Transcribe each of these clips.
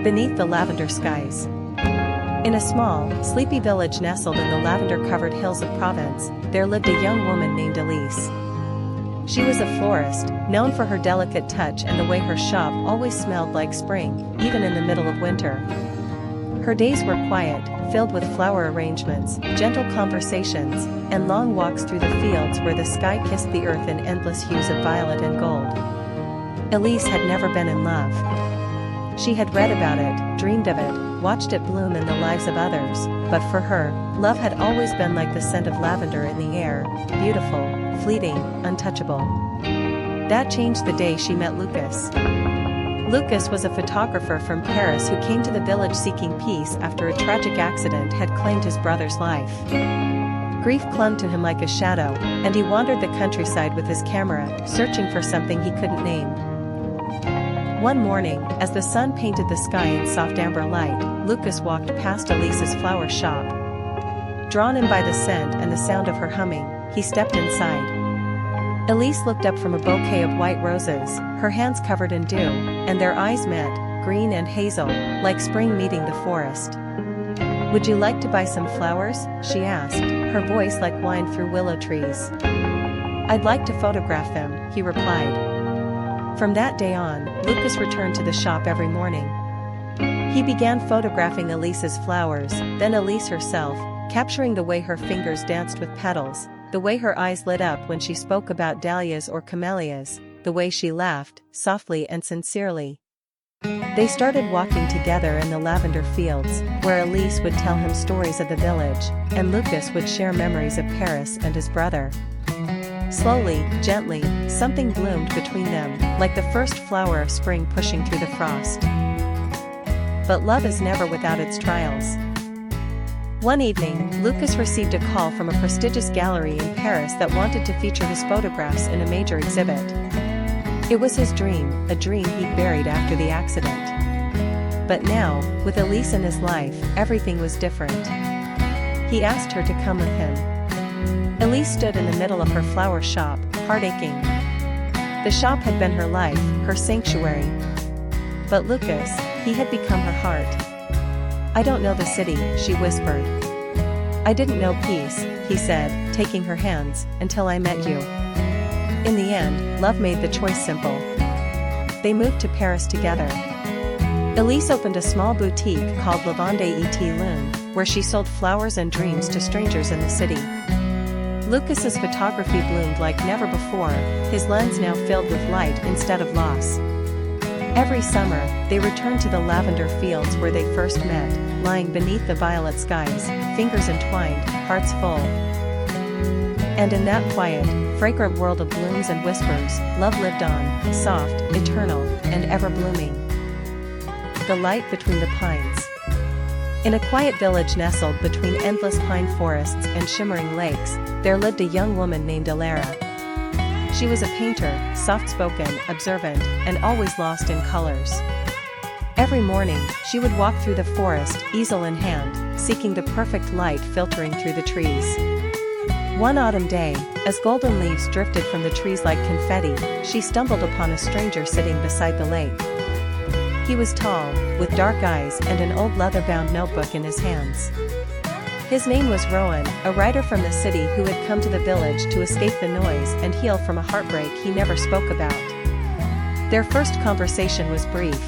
beneath the lavender skies. In a small, sleepy village nestled in the lavender-covered hills of Provence, there lived a young woman named Elise. She was a florist, known for her delicate touch and the way her shop always smelled like spring, even in the middle of winter. Her days were quiet, filled with flower arrangements, gentle conversations, and long walks through the fields where the sky kissed the earth in endless hues of violet and gold. Elise had never been in love. She had read about it, dreamed of it, watched it bloom in the lives of others, but for her, love had always been like the scent of lavender in the air, beautiful, fleeting, untouchable. That changed the day she met Lucas. Lucas was a photographer from Paris who came to the village seeking peace after a tragic accident had claimed his brother's life. Grief clung to him like a shadow, and he wandered the countryside with his camera, searching for something he couldn't name. One morning, as the sun painted the sky in soft amber light, Lucas walked past Elise's flower shop. Drawn in by the scent and the sound of her humming, he stepped inside. Elise looked up from a bouquet of white roses, her hands covered in dew, and their eyes met, green and hazel, like spring meeting the forest. "Would you like to buy some flowers?" she asked, her voice like wine through willow trees. "I'd like to photograph them," he replied. From that day on, Lucas returned to the shop every morning. He began photographing Elise's flowers, then Elise herself, capturing the way her fingers danced with petals, the way her eyes lit up when she spoke about dahlias or camellias, the way she laughed, softly and sincerely. They started walking together in the lavender fields, where Elise would tell him stories of the village, and Lucas would share memories of Paris and his brother. Slowly, gently, something bloomed between them, like the first flower of spring pushing through the frost. But love is never without its trials. One evening, Lucas received a call from a prestigious gallery in Paris that wanted to feature his photographs in a major exhibit. It was his dream, a dream he'd buried after the accident. But now, with Elise in his life, everything was different. He asked her to come with him. Elise stood in the middle of her flower shop, heart aching. The shop had been her life, her sanctuary. But Lucas, he had become her heart. "I don't know the city," she whispered. "I didn't know peace," he said, taking her hands, "until I met you." In the end, love made the choice simple. They moved to Paris together. Elise opened a small boutique called Lavande et Lune, where she sold flowers and dreams to strangers in the city. Lucas's photography bloomed like never before, his lens now filled with light instead of loss. Every summer, they returned to the lavender fields where they first met, lying beneath the violet skies, fingers entwined, hearts full. And in that quiet, fragrant world of blooms and whispers, love lived on, soft, eternal, and ever blooming. The light between the pines. In a quiet village nestled between endless pine forests and shimmering lakes, there lived a young woman named Alara. She was a painter, soft-spoken, observant, and always lost in colors. Every morning, she would walk through the forest, easel in hand, seeking the perfect light filtering through the trees. One autumn day, as golden leaves drifted from the trees like confetti, she stumbled upon a stranger sitting beside the lake. He was tall, with dark eyes and an old leather-bound notebook in his hands. His name was Rowan, a writer from the city who had come to the village to escape the noise and heal from a heartbreak he never spoke about. Their first conversation was brief.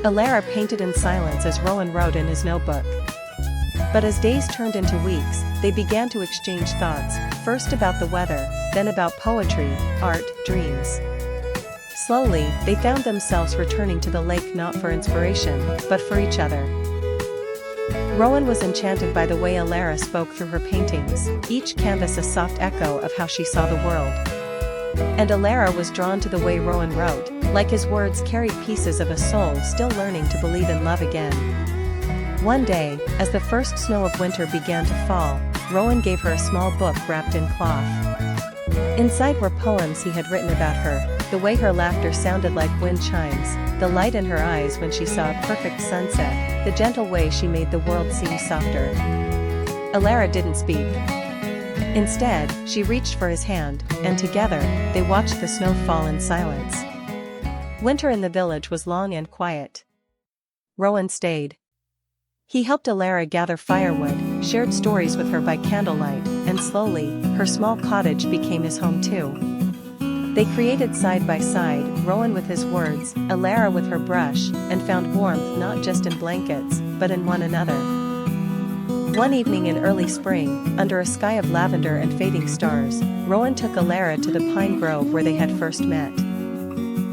Alara painted in silence as Rowan wrote in his notebook. But as days turned into weeks, they began to exchange thoughts, first about the weather, then about poetry, art, dreams. Slowly, they found themselves returning to the lake not for inspiration, but for each other. Rowan was enchanted by the way Alara spoke through her paintings, each canvas a soft echo of how she saw the world. And Alara was drawn to the way Rowan wrote, like his words carried pieces of a soul still learning to believe in love again. One day, as the first snow of winter began to fall, Rowan gave her a small book wrapped in cloth. Inside were poems he had written about her, the way her laughter sounded like wind chimes, the light in her eyes when she saw a perfect sunset, the gentle way she made the world seem softer. Alara didn't speak. Instead, she reached for his hand, and together, they watched the snow fall in silence. Winter in the village was long and quiet. Rowan stayed. He helped Alara gather firewood, shared stories with her by candlelight, and slowly, her small cottage became his home too. They created side by side, Rowan with his words, Alara with her brush, and found warmth not just in blankets, but in one another. One evening in early spring, under a sky of lavender and fading stars, Rowan took Alara to the pine grove where they had first met.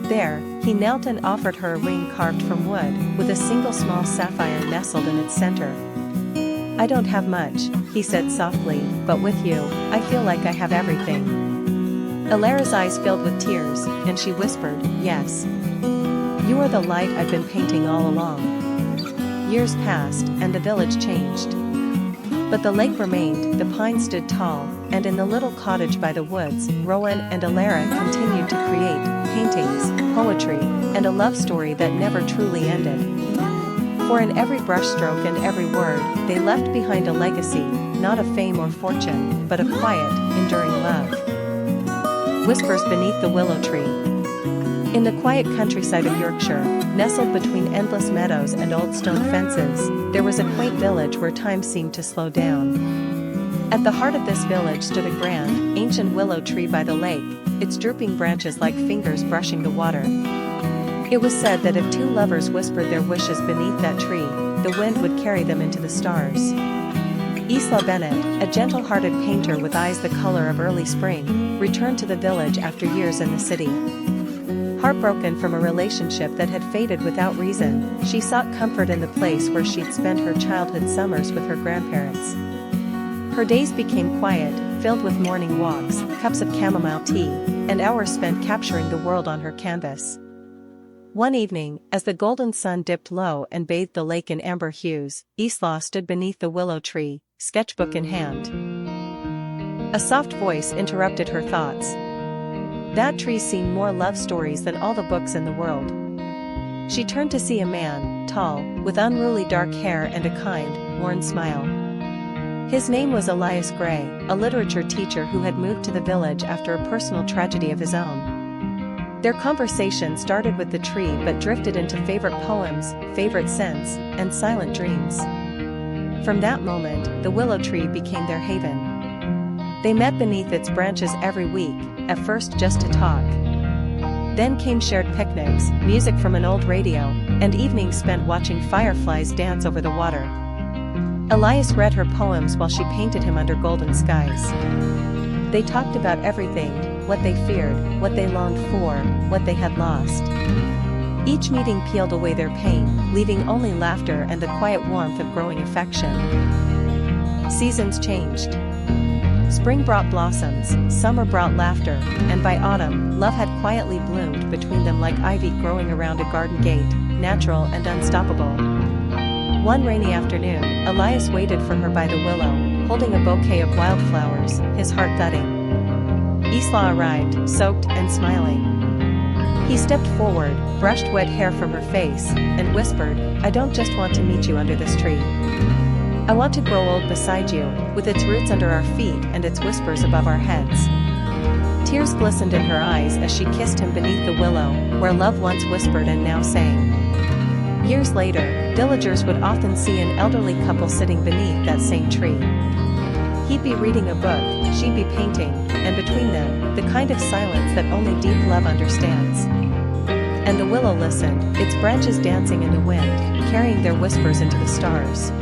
There, he knelt and offered her a ring carved from wood, with a single small sapphire nestled in its center. "I don't have much," he said softly, "but with you, I feel like I have everything." Alara's eyes filled with tears, and she whispered, "Yes. You are the light I've been painting all along." Years passed, and the village changed. But the lake remained, the pine stood tall, and in the little cottage by the woods, Rowan and Alara continued to create paintings, poetry, and a love story that never truly ended. For in every brushstroke and every word, they left behind a legacy, not of fame or fortune, but of quiet, enduring love. Whispers beneath the willow tree. In the quiet countryside of Yorkshire, nestled between endless meadows and old stone fences, there was a quaint village where time seemed to slow down. At the heart of this village stood a grand, ancient willow tree by the lake, its drooping branches like fingers brushing the water. It was said that if two lovers whispered their wishes beneath that tree, the wind would carry them into the stars. Isla Bennett, a gentle-hearted painter with eyes the color of early spring, returned to the village after years in the city. Heartbroken from a relationship that had faded without reason, she sought comfort in the place where she'd spent her childhood summers with her grandparents. Her days became quiet, filled with morning walks, cups of chamomile tea, and hours spent capturing the world on her canvas. One evening, as the golden sun dipped low and bathed the lake in amber hues, Isla stood beneath the willow tree, sketchbook in hand. A soft voice interrupted her thoughts. That tree seemed more love stories than all the books in the world. She turned to see a man, tall, with unruly dark hair and a kind, worn smile. His name was Elias Gray, a literature teacher who had moved to the village after a personal tragedy of his own. Their conversation started with the tree but drifted into favorite poems, favorite scents, and silent dreams. From that moment, the willow tree became their haven. They met beneath its branches every week, at first just to talk. Then came shared picnics, music from an old radio, and evenings spent watching fireflies dance over the water. Elias read her poems while she painted him under golden skies. They talked about everything, what they feared, what they longed for, what they had lost. Each meeting peeled away their pain, leaving only laughter and the quiet warmth of growing affection. Seasons changed. Spring brought blossoms, summer brought laughter, and by autumn, love had quietly bloomed between them like ivy growing around a garden gate, natural and unstoppable. One rainy afternoon, Elias waited for her by the willow, holding a bouquet of wildflowers, his heart thudding. Isla arrived, soaked and smiling. He stepped forward, brushed wet hair from her face, and whispered, "I don't just want to meet you under this tree. I want to grow old beside you, with its roots under our feet and its whispers above our heads." Tears glistened in her eyes as she kissed him beneath the willow, where love once whispered and now sang. Years later, villagers would often see an elderly couple sitting beneath that same tree. He'd be reading a book, she'd be painting, and between them, the kind of silence that only deep love understands. And the willow listened, its branches dancing in the wind, carrying their whispers into the stars.